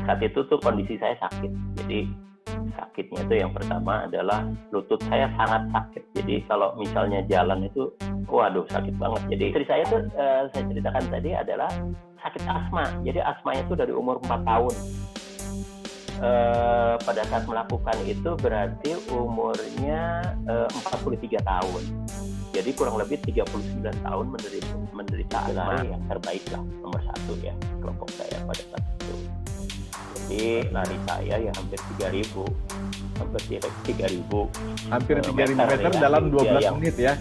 saat itu tuh kondisi saya sakit. Jadi sakitnya itu yang pertama adalah lutut saya sangat sakit. Jadi kalau misalnya jalan itu, waduh sakit banget. Jadi istri saya tuh saya ceritakan tadi adalah sakit asma. Jadi asmanya itu dari umur 4 tahun. Pada saat melakukan itu berarti umurnya 43 tahun. Jadi kurang lebih 39 tahun menderita asma yang terbaik lah, nomor 1 ya kelompok saya pada saat itu. Jadi lari saya ya hampir 3.000, hampir 3.000 meter dalam 12 menit ya.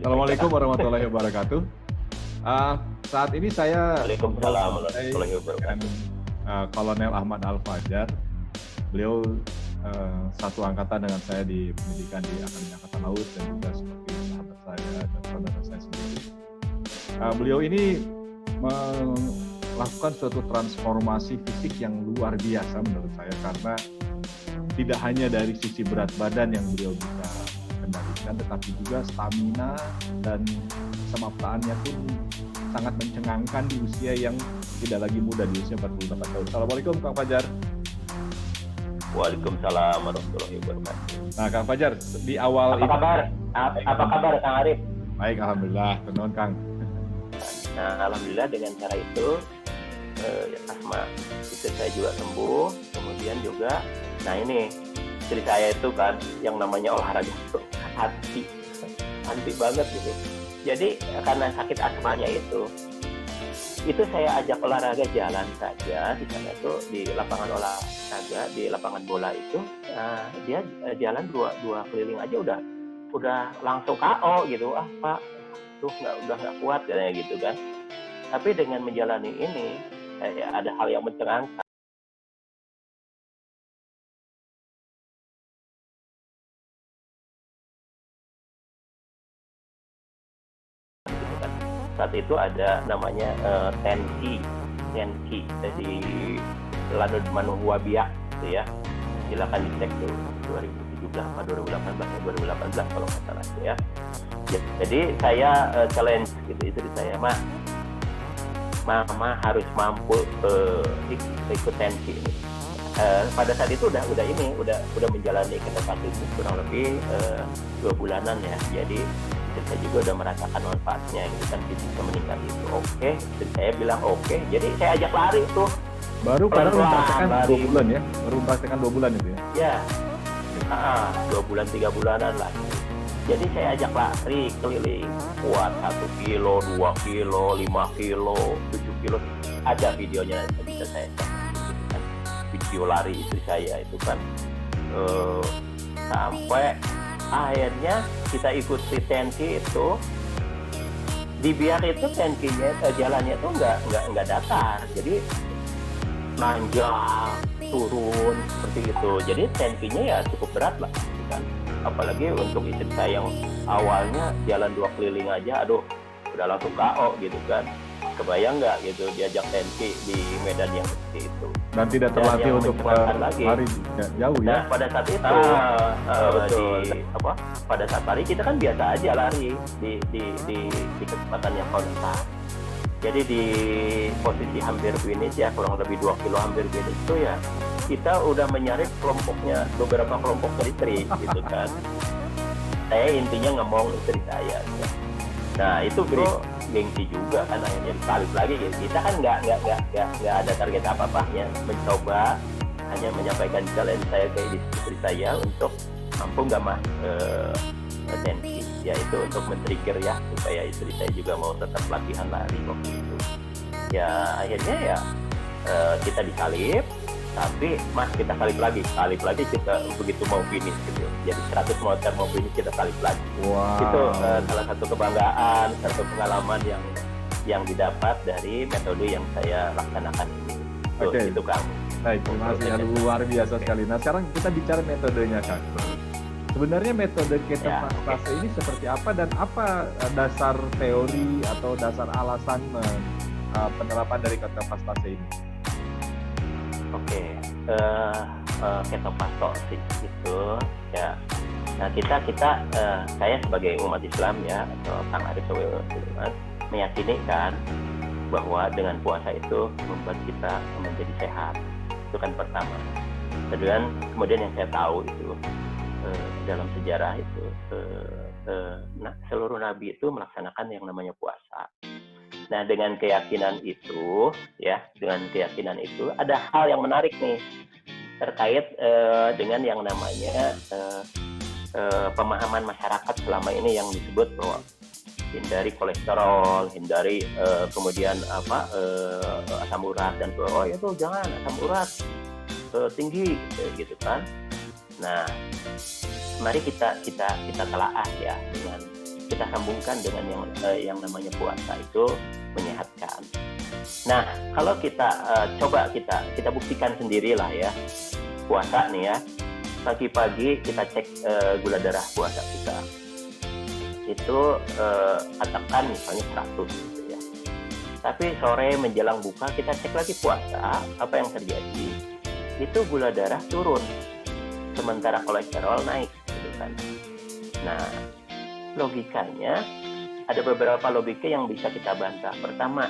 Assalamualaikum warahmatullahi wabarakatuh. Saat ini saya dengan Kolonel Ahmad Al-Fajar. Beliau satu angkatan dengan saya di pendidikan di Akademi Angkatan Laut dan juga seperti sahabat saya dan saudara saya sendiri. Beliau ini melakukan suatu transformasi fisik yang luar biasa menurut saya, karena tidak hanya dari sisi berat badan yang beliau bisa kendalikan, tetapi juga stamina dan kesemaptaannya pun sangat mencengangkan di usia yang tidak lagi muda, di usia 48 tahun. Assalamualaikum Kang Fajar. Waalaikumsalam warahmatullahi wabarakatuh. Nah Kang Fajar, di awal apa kabar Kang Arif? Baik, alhamdulillah. Tenun Kang. Nah alhamdulillah dengan cara itu asma itu saya juga sembuh. Kemudian juga, nah ini istri saya itu kan yang namanya olahraga itu anti banget gitu. Jadi karena sakit asmanya itu saya ajak olahraga jalan saja di sana tuh, di lapangan olahraga, di lapangan bola itu dia jalan dua keliling aja udah langsung KO gitu. Pak tuh udah nggak kuat katanya gitu kan. Tapi dengan menjalani ini ada hal yang mencengangkan. Saat itu ada namanya tenki di Lanut Manuhuabia gitu ya. Silakan dicek tuh 2017 atau 2018 kalau nggak salah ya. Jadi saya challenge gitu istri saya, Mama harus mampu ikut tenki ini. Pada saat itu udah menjalani ketepatan itu kurang lebih 2 bulanan ya. Jadi saya juga udah merasakan manfaatnya gitu kan, bisa meningkat itu. Oke, saya bilang oke. Jadi saya ajak lari tuh. Baru mempraktekkan 2 bulan ya? Baru mempraktekkan 2 bulan itu ya? Ya, 2 bulan 3 bulanan lah. Jadi saya ajak lari keliling, kuat 1 kilo, 2 kilo, 5 kilo, 7 kilo. Ada videonya, bisa saya cek. Video lari istri saya itu kan sampai akhirnya kita ikuti tenki itu. Di biak itu tenkinya jalannya tuh nggak datar, jadi nanjak turun seperti itu. Jadi tenkinya ya cukup berat lah kan. Apalagi untuk istri saya yang awalnya jalan 2 keliling aja udah langsung KO gitu kan. Kebayang nggak gitu diajak tenki di medan yang seperti itu, dan tidak terlatih untuk lari jauh ya. Nah pada saat itu pada saat lari kita kan biasa aja lari di kecepatan yang konstan. Jadi di posisi hampir finish ya, kurang lebih 2 kilo hampir finish itu ya, kita udah menyarik beberapa kelompok istri gitu kan. Saya intinya ngomong istri saya ya. Nah itu bro gengsi juga kan, akhirnya balik lagi gitu. Kita kan nggak ada target apa-apanya, mencoba hanya menyampaikan challenge saya ke istri saya untuk mampu nggak tenki, yaitu untuk men-trigger ya supaya istri saya juga mau tetap latihan lari waktu itu. Ya akhirnya ya kita disalip, tapi kita salip lagi kita begitu mau finish gitu. Jadi 100 meter mau finish kita salip lagi. Wow. Itu salah satu kebanggaan, satu pengalaman yang didapat dari metode yang saya laksanakan ini. Oke. Itu Kang. Baik, terima kasih. Luar biasa sekali. Nah sekarang kita bicara metodenya Kang. Sebenarnya metode ketofase ini seperti apa dan apa dasar teori atau dasar alasan penerapan dari ketofase ini? Oke, ketofase itu ya. Nah saya sebagai umat Islam ya atau Kang Arif meyakini kan bahwa dengan puasa itu membuat kita menjadi sehat. Itu kan pertama. Kemudian yang saya tahu itu dalam sejarah itu seluruh nabi itu melaksanakan yang namanya puasa. Nah, dengan keyakinan itu ada hal yang menarik nih terkait dengan yang namanya pemahaman masyarakat selama ini yang disebut bahwa hindari kolesterol, hindari kemudian asam urat dan itu jangan asam urat tinggi gitu kan. Nah, mari kita telaah ya, dengan kita sambungkan dengan yang namanya puasa itu menyehatkan. Nah, kalau kita coba kita buktikan sendirilah ya, puasa nih ya, pagi-pagi kita cek gula darah puasa kita itu katakan misalnya 100 gitu ya. Tapi sore menjelang buka kita cek lagi puasa, apa yang terjadi? Itu gula darah turun, sementara kolesterol naik gitu kan. Nah, logikanya ada beberapa logika yang bisa kita bantah. Pertama,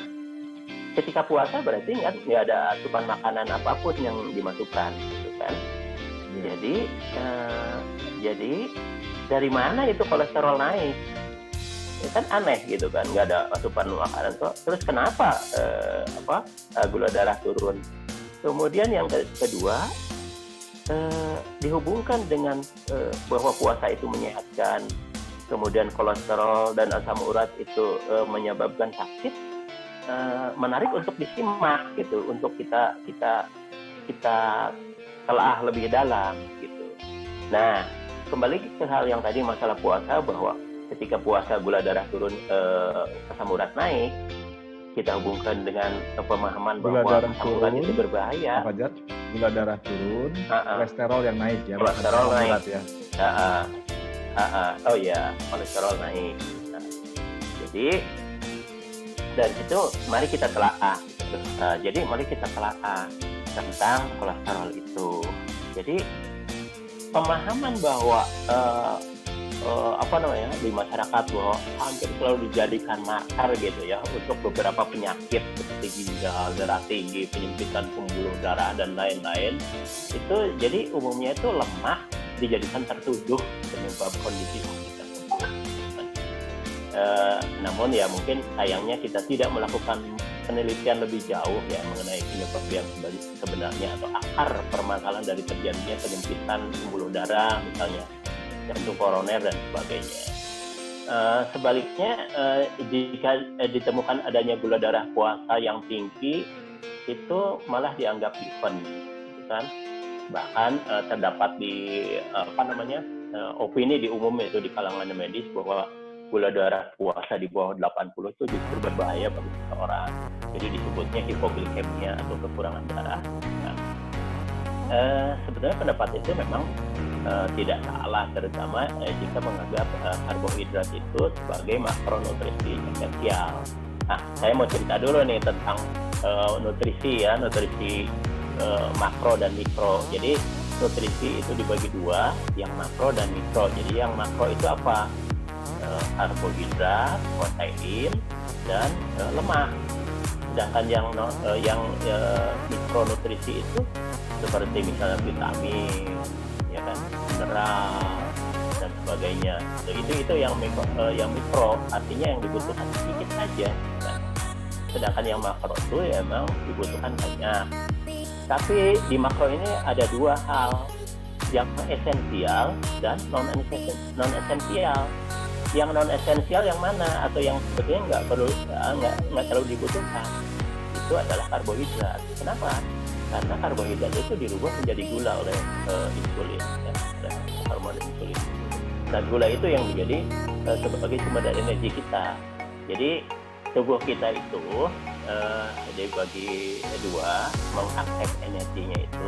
ketika puasa berarti nggak ada asupan makanan apapun yang dimasukkan gitu kan. Jadi dari mana itu kolesterol naik? Ya kan aneh gitu kan, nggak ada asupan makanan. Terus kenapa gula darah turun? Kemudian yang kedua, dihubungkan dengan bahwa puasa itu menyehatkan, kemudian kolesterol dan asam urat itu menyebabkan sakit, menarik untuk disimak gitu, untuk kita telah lebih dalam gitu. Nah, kembali ke hal yang tadi masalah puasa, bahwa ketika puasa gula darah turun, asam urat naik, kita hubungkan dengan pemahaman bahwa asam urat itu berbahaya. Gula darah turun, kolesterol yang naik ya. Kolesterol naik ya. Oh ya, kolesterol naik. Nah, jadi dari situ mari kita telaah. Mari kita telaah tentang kolesterol itu. Jadi pemahaman bahwa di masyarakat bahwa hampir selalu dijadikan makar gitu ya untuk beberapa penyakit seperti ginjal, darah tinggi, penyempitan pembuluh darah dan lain-lain, itu jadi umumnya itu lemak dijadikan tertuduh penyebab kondisi sakit tersebut. Namun ya mungkin sayangnya kita tidak melakukan penelitian lebih jauh ya mengenai penyebab yang sebenarnya atau akar permasalahan dari terjadinya penyempitan pembuluh darah misalnya, jantung koroner dan sebagainya. Sebaliknya jika ditemukan adanya gula darah puasa yang tinggi, itu malah dianggap event, kan? Bahkan terdapat di opini di umum itu di kalangan medis bahwa gula darah puasa di bawah 80 itu justru berbahaya bagi seseorang. Jadi disebutnya hipoglikemia atau kekurangan darah. Nah, sebenarnya pendapat itu memang tidak salah, terutama jika menganggap karbohidrat itu sebagai makronutrisi esensial. Nah, saya mau cerita dulu nih tentang nutrisi makro dan mikro. Jadi nutrisi itu dibagi dua, yang makro dan mikro. Jadi yang makro itu apa? Karbohidrat, protein, dan lemak. Sedangkan yang mikronutrisi itu seperti misalnya vitamin, ya kan, mineral dan sebagainya. Itu yang mikro, artinya yang dibutuhkan sedikit saja. Kan? Sedangkan yang makro itu ya memang dibutuhkan banyak. Tapi di makro ini ada dua hal, yang esensial dan non esensial. Yang non esensial yang mana, atau yang sebetulnya nggak terlalu dibutuhkan, itu adalah karbohidrat. Kenapa? Karena karbohidrat itu dirubah menjadi gula oleh insulin, ya, hormon insulin. Dan gula itu yang menjadi sebagai sumber dari energi kita. Jadi tubuh kita itu dibagi dua, mengakses energinya itu